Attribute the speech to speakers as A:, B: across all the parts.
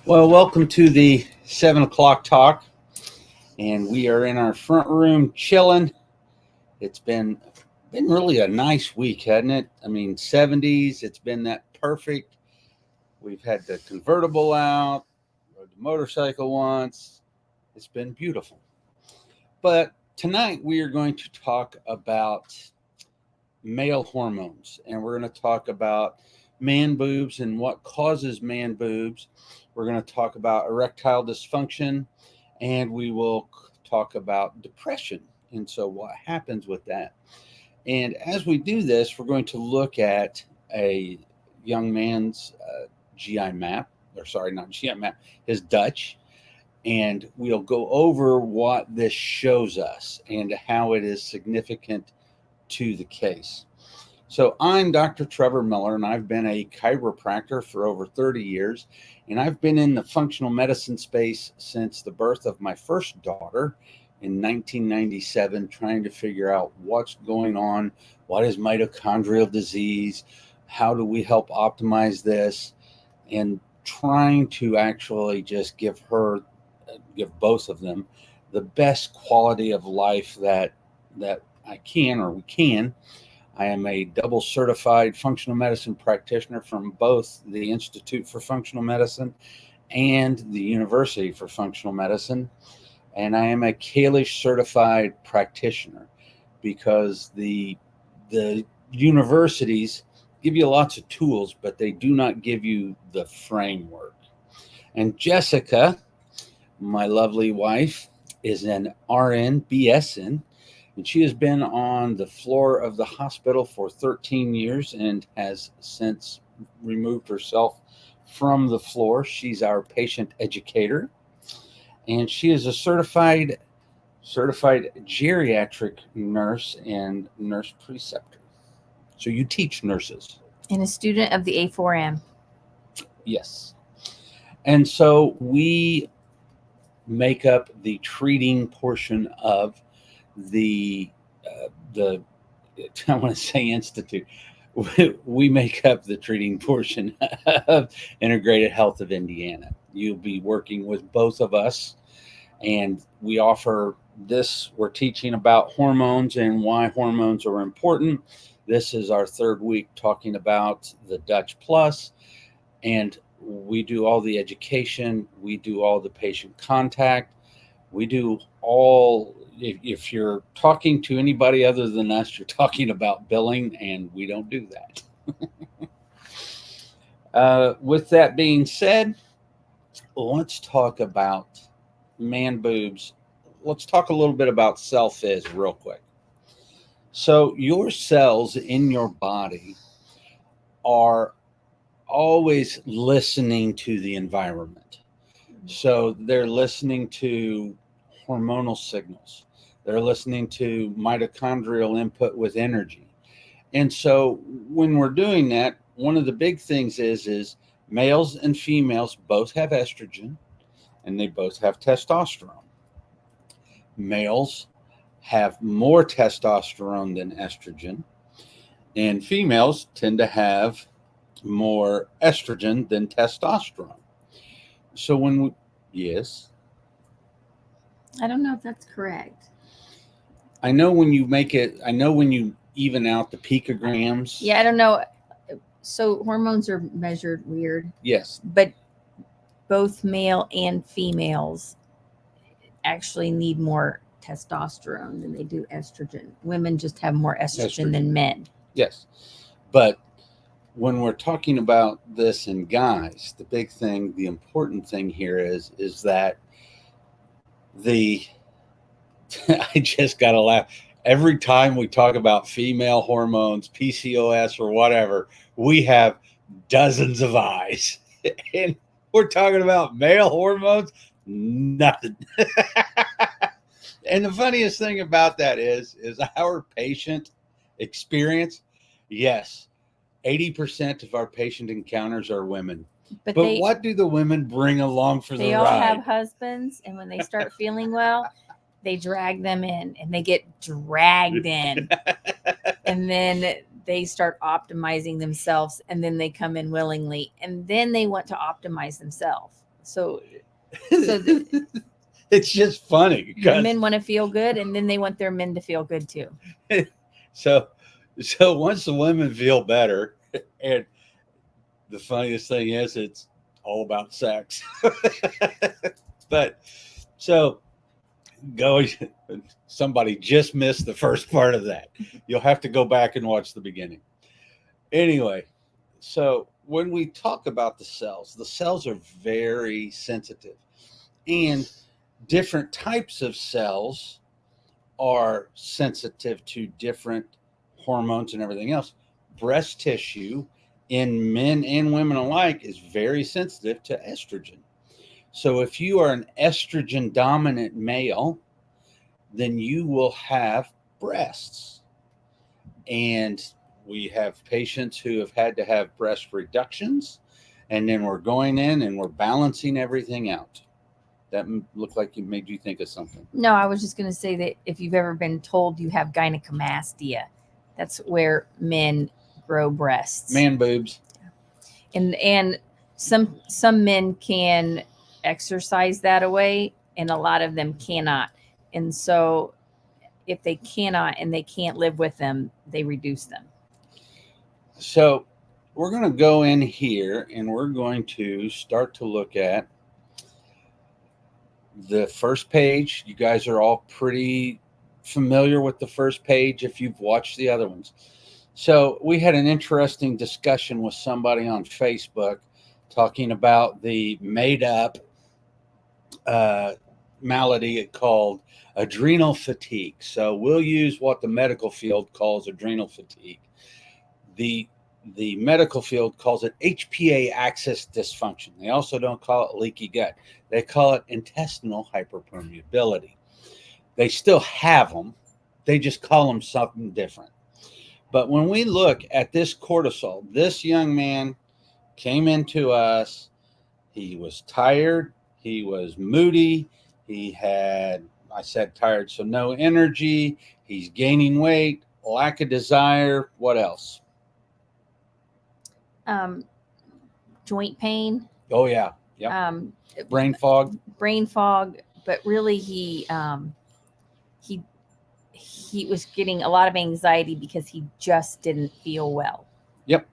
A: Well, welcome to the 7 o'clock talk, and we are in our front room chilling. It's been really a nice week, hasn't it? I mean, 70s, it's been that perfect. We've had the convertible out, rode the motorcycle once. It's been beautiful. But tonight we are going to talk about male hormones, and we're going to talk about man boobs and what causes man boobs. We're going to talk about erectile dysfunction, and we will talk about depression. And so, what happens with that? And as we do this, we're going to look at a young man's GI map, or sorry, not GI map, his Dutch. And we'll go over what this shows us and how it is significant to the case. So I'm Dr. Trevor Miller, and I've been a chiropractor for over 30 years, and I've been in the functional medicine space since the birth of my first daughter in 1997, trying to figure out what's going on, what is mitochondrial disease, how do we help optimize this, and trying to actually just give both of them the best quality of life that I can, or we can. I am a double certified functional medicine practitioner from both the Institute for Functional Medicine and the University for Functional Medicine. And I am a Kalish certified practitioner because the universities give you lots of tools, but they do not give you the framework. And Jessica, my lovely wife, is an RN, BSN, and she has been on the floor of the hospital for 13 years and has since removed herself from the floor. She's our patient educator, and she is a certified geriatric nurse and nurse preceptor. So you teach nurses.
B: And a student of the A4M.
A: Yes. And so we make up the treating portion of the I want to say institute. We make up the treating portion of Integrated Health of Indiana. You'll be working with both of us, and we offer this. We're teaching about hormones and why hormones are important. This is our third week talking about the Dutch Plus, and we do all the education. We do all the patient contact. We do all, if you're talking to anybody other than us, you're talking about billing, and we don't do that. With that being said, let's talk about man boobs. Let's talk a little bit about cell phys real quick. So your cells in your body are always listening to the environment. So they're listening to hormonal signals. They're listening to mitochondrial input with energy. And so when we're doing that, one of the big things is males and females both have estrogen and they both have testosterone. Males have more testosterone than estrogen, and females tend to have more estrogen than testosterone. So yes.
B: I don't know if that's correct.
A: I know when you even out the picograms.
B: Yeah, I don't know. So hormones are measured weird.
A: Yes.
B: But both male and females actually need more testosterone than they do estrogen. Women just have more estrogen than men.
A: Yes. But when we're talking about this in guys, the big thing, the important thing here is that I just got to laugh. Every time we talk about female hormones, PCOS or whatever, we have dozens of eyes. And we're talking about male hormones, nothing. And the funniest thing about that is our patient experience. Yes, 80% of our patient encounters are women. But what do the women bring along for the ride?
B: They all have husbands, and when they start feeling well, they drag them in, and they get dragged in. And then they start optimizing themselves, and then they come in willingly, and then they want to optimize themselves. So
A: it's just funny.
B: Women want to feel good, and then they want their men to feel good too.
A: So once the women feel better, and the funniest thing is it's all about sex. But so somebody just missed the first part of that. You'll have to go back and watch the beginning. Anyway, so when we talk about the cells are very sensitive, and different types of cells are sensitive to different hormones and everything else. Breast tissue in men and women alike is very sensitive to estrogen. So if you are an estrogen dominant male, then you will have breasts. And we have patients who have had to have breast reductions, and then we're going in and we're balancing everything out. That looked like it made you think of something.
B: No, I was just going to say that if you've ever been told you have gynecomastia, that's where men grow breasts.
A: Man boobs.
B: And some men can exercise that away, and a lot of them cannot. And so if they cannot and they can't live with them, they reduce them.
A: So we're going to go in here and we're going to start to look at the first page. You guys are all pretty familiar with the first page if you've watched the other ones. So we had an interesting discussion with somebody on Facebook talking about the made up malady called adrenal fatigue. So we'll use what the medical field calls adrenal fatigue. The medical field calls it HPA axis dysfunction. They also don't call it leaky gut. They call it intestinal hyperpermeability. They still have them. They just call them something different. But when we look at this cortisol, this young man came into us. He was tired. He was moody. He had, I said tired, so no energy. He's gaining weight, lack of desire. What else?
B: Joint pain.
A: Oh yeah. Yep. Brain fog.
B: But really he was getting a lot of anxiety because he just didn't feel well.
A: Yep.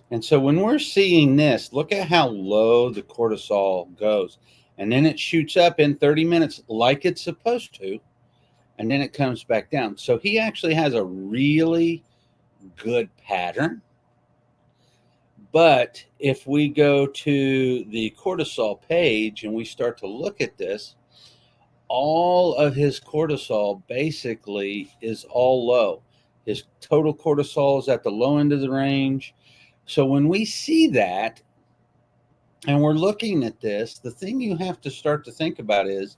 A: And so when we're seeing this, look at how low the cortisol goes. And then it shoots up in 30 minutes like it's supposed to. And then it comes back down. So he actually has a really good pattern. But if we go to the cortisol page and we start to look at this, all of his cortisol basically is all low. His total cortisol is at the low end of the range. So when we see that and we're looking at this, the thing you have to start to think about is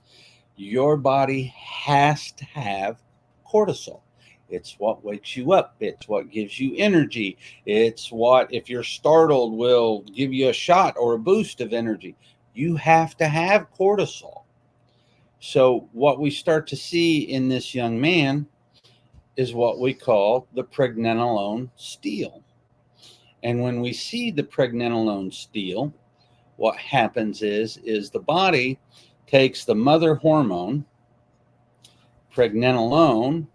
A: your body has to have cortisol. It's what wakes you up. It's what gives you energy. It's what, if you're startled, will give you a shot or a boost of energy. You have to have cortisol. So what we start to see in this young man is what we call the pregnenolone steal. And when we see the pregnenolone steal, what happens is the body takes the mother hormone, pregnenolone,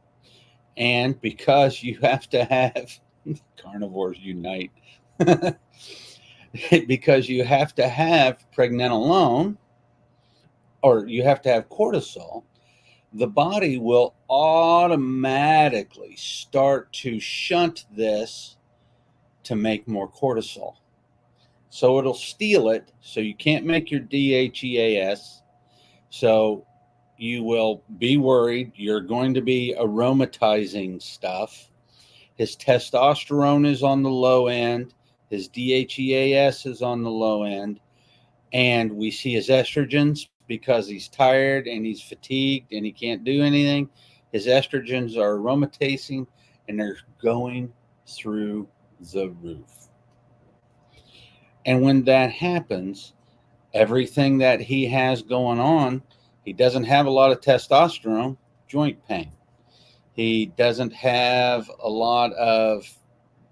A: and because you have to have carnivores unite, because you have to have pregnenolone or you have to have cortisol, the body will automatically start to shunt this to make more cortisol. So it'll steal it, so you can't make your DHEAS. So you will be worried. You're going to be aromatizing stuff. His testosterone is on the low end. His DHEAS is on the low end. And we see his estrogens, because he's tired and he's fatigued and he can't do anything. His estrogens are aromatizing and they're going through the roof. And when that happens, everything that he has going on, he doesn't have a lot of testosterone, joint pain. He doesn't have a lot of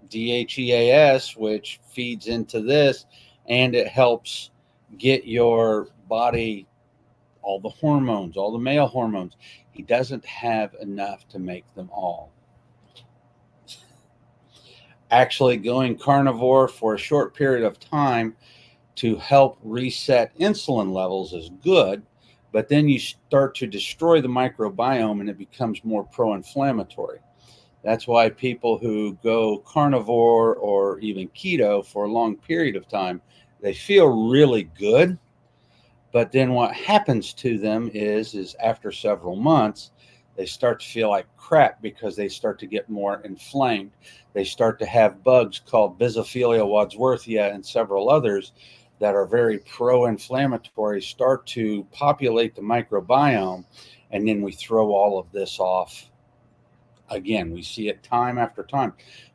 A: DHEAS, which feeds into this, and it helps get your body all the hormones, all the male hormones. He doesn't have enough to make them all. Actually, going carnivore for a short period of time to help reset insulin levels is good, but then you start to destroy the microbiome and it becomes more pro-inflammatory. That's why people who go carnivore or even keto for a long period of time, they feel really good. But then what happens to them is after several months, they start to feel like crap because they start to get more inflamed. They start to have bugs called Bisophila wadsworthia and several others that are very pro-inflammatory start to populate the microbiome, and then we throw all of this off. Again, we see it time after time.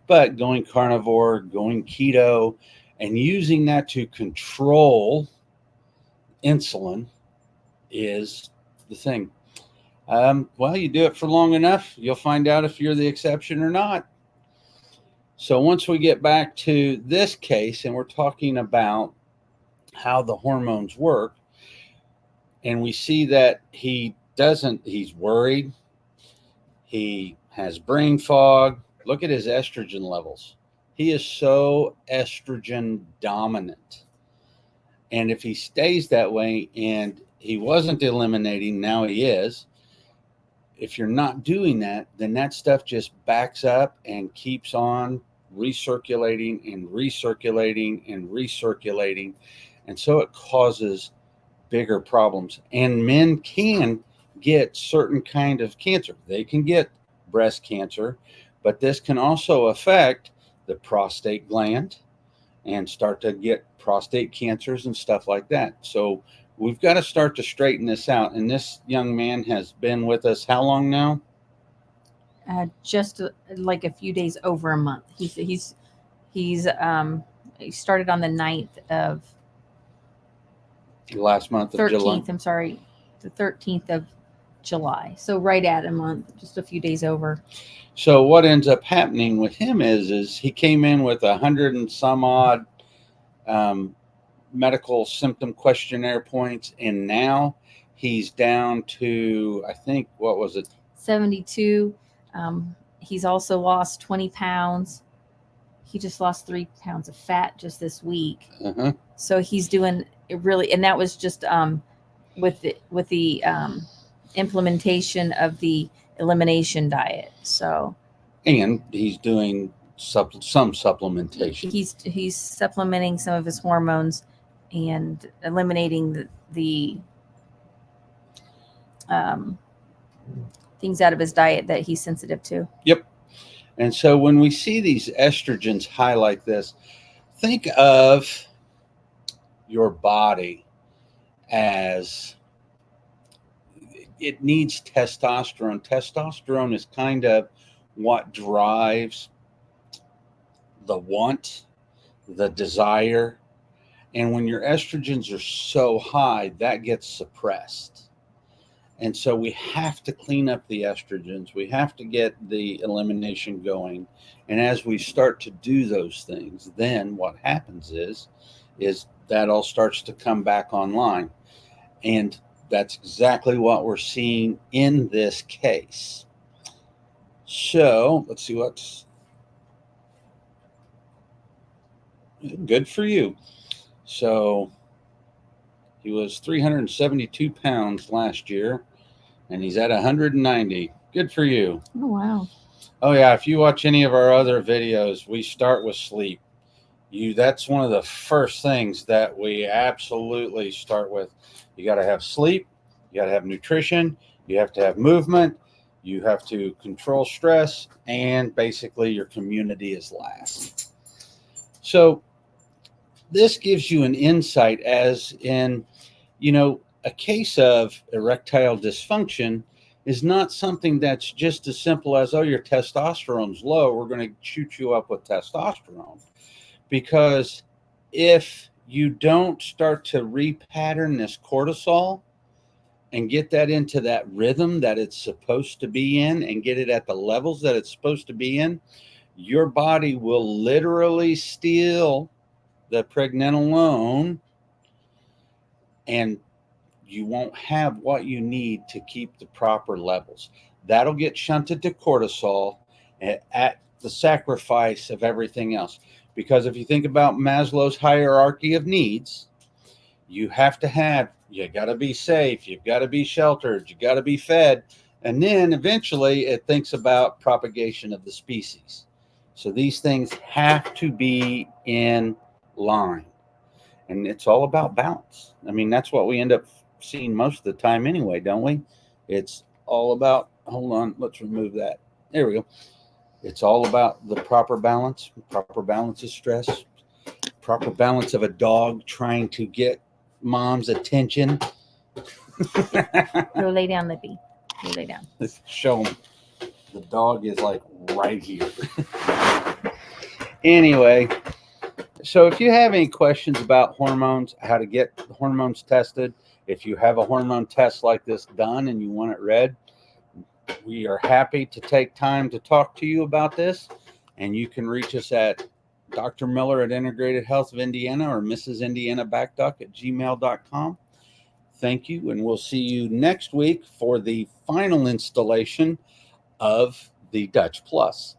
A: But going carnivore, going keto, and using that to control insulin is the thing. Well, you do it for long enough, you'll find out if you're the exception or not. So once we get back to this case and we're talking about how the hormones work, and we see that he's worried, he has brain fog. Look at his estrogen levels. He is so estrogen dominant. And if he stays that way, and he wasn't eliminating, now he is, if you're not doing that, then that stuff just backs up and keeps on recirculating and recirculating and recirculating. And so it causes bigger problems. And men can get certain kind of cancer. They can get breast cancer, but this can also affect the prostate gland and start to get prostate cancers and stuff like that. So we've got to start to straighten this out. And this young man has been with us how long now?
B: Just like a few days over a month. He started on the 9th of
A: last month of
B: 13th.
A: July.
B: I'm sorry, the 13th of July. So right at a month, just a few days over.
A: So what ends up happening with him is he came in with 100 and some odd medical symptom questionnaire points, and now he's down to, I think, what was it?
B: 72. He's also lost 20 pounds. He just lost 3 pounds of fat just this week.
A: Uh-huh.
B: So he's doing it really, and that was just with the implementation of the elimination diet. So,
A: and he's doing some supplementation.
B: He's supplementing some of his hormones and eliminating the things out of his diet that he's sensitive to.
A: Yep. And so when we see these estrogens high like this, think of your body as it needs testosterone. Testosterone is kind of what drives the want, the desire. And when your estrogens are so high, that gets suppressed. And so we have to clean up the estrogens. We have to get the elimination going. And as we start to do those things, then what happens is that all starts to come back online. And that's exactly what we're seeing in this case. So let's see what's good for you. So he was 372 pounds last year, and he's at 190. Good for you.
B: Oh, wow.
A: Oh, yeah. If you watch any of our other videos, we start with sleep. That's one of the first things that we absolutely start with. You got to have sleep. You got to have nutrition. You have to have movement. You have to control stress. And basically, your community is last. So this gives you an insight as in, a case of erectile dysfunction is not something that's just as simple as, oh, your testosterone's low, we're going to shoot you up with testosterone. Because if you don't start to repattern this cortisol and get that into that rhythm that it's supposed to be in and get it at the levels that it's supposed to be in, your body will literally steal the pregnenolone and you won't have what you need to keep the proper levels. That'll get shunted to cortisol at the sacrifice of everything else. Because if you think about Maslow's hierarchy of needs, you have to have, you got to be safe, you've got to be sheltered, you got to be fed. And then eventually it thinks about propagation of the species. So these things have to be in line. And it's all about balance. I mean, that's what we end up seeing most of the time anyway, don't we? It's all about, hold on, let's remove that. There we go. It's all about the proper balance. Proper balance of stress, proper balance of a dog trying to get mom's attention.
B: Go lay down, Lippy. Go lay down.
A: Let's show them. The dog is like right here. Anyway, so if you have any questions about hormones, how to get hormones tested, if you have a hormone test like this done and you want it read, we are happy to take time to talk to you about this. And you can reach us at Dr. Miller at Integrated Health of Indiana or Mrs. Indiana Backduck at gmail.com. Thank you, and we'll see you next week for the final installation of the Dutch Plus.